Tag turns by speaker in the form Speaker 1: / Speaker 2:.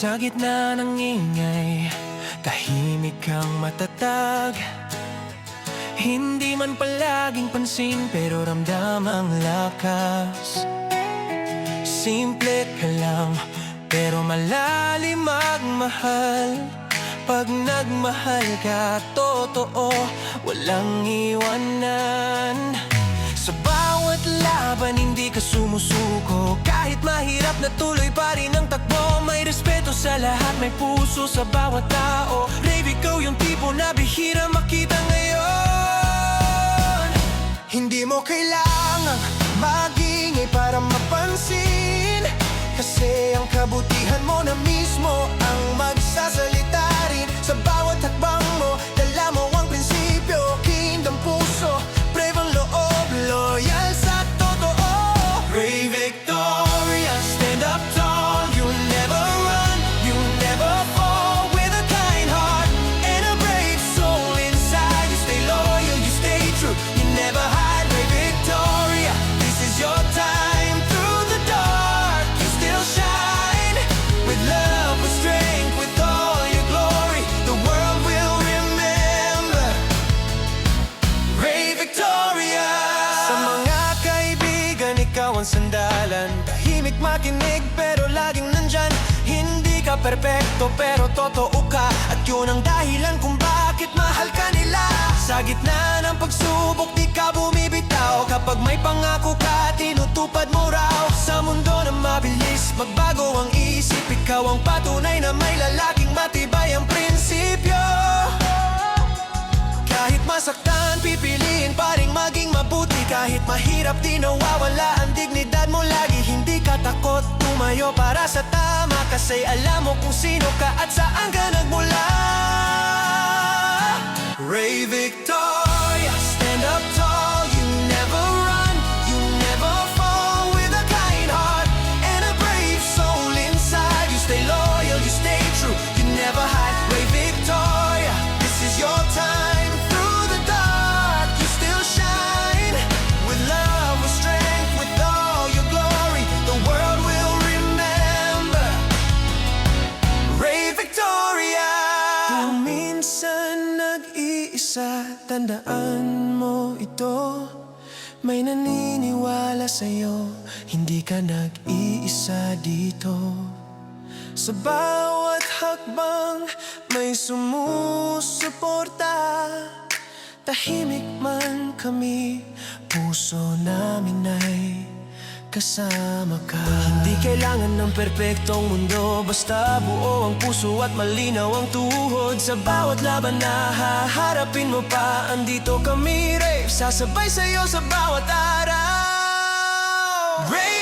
Speaker 1: Sa gitna ng ingay, tahimik kang matatag. Hindi man palaging pansin, pero ramdam ang lakas. Simple ka lang, pero malalim magmahal. Pag nagmahal ka, totoo, walang iwanan. Sa bawat laban, hindi ka sumusuko. Kahit mahirap na tuloy pa rin ang takbo. May respeto sa lahat, may puso sa bawat tao. Rave, ikaw yung tipo na bihira makita ngayon. Hindi mo kailangang magingay para mapansin, kasi ang kabutihan mo na mismo ang magsasalita rin. Sa bawat hakbang mo, dala mo ang prinsipyo. Kingdom puso, brave ang loob, loyal sa totoo. Brave Victoria, stand up tall. You never run, you never fall. With a kind heart and a brave soul inside. You stay loyal, you stay true, you never hide. Brave Victoria, this is your time. Through the dark, you still shine. With love, with strength, with all your glory, the world will remember. Brave Victoria. Sa mga kaibigan, ikaw ang sandalan. Tahimik makinig pero laging nandyan. Hindi ka perpekto pero totoo ka, at yun ang dahilan kung bakit mahal ka nila. Sa gitna ng pagsubok, di ka bumibitaw. Kapag may pangako ka, tinutupad mo raw. Sa mundo na mabilis, magbago ang isip. Ikaw ang patunay na may lalaking matibay ang prinsipyo. Kahit masaktan, pipiliin pa rin maging mabuti. Kahit mahirap, di nawawala ang dignidad mo lagi. Hindi ka takot tumayo para sa tama, kasi alam mo kung sino ka at saan ka nagmula. Ray Victoria, stand up tall. You never run, you never fall. With a kind heart and a brave soul inside. You stay loyal, you stay true, you never hide. Ray Victoria, this is your time. Through the dark, you still shine. With love, with strength, with all your glory, the world will remember. Ray Victoria. Kung minsan nag-iisa, tandaan mo ito. May naniniwala sa'yo, hindi ka nag-iisa dito. Sa bawat hakbang, may sumusuporta. Tahimik man kami, puso namin ay kasama ka. Hindi kailangan ng perpektong mundo, basta buo ang puso at malinaw ang tuhod. Sa bawat laban na haharapin mo pa, andito kami, Rave, sasabay sa'yo sa bawat araw. Rave!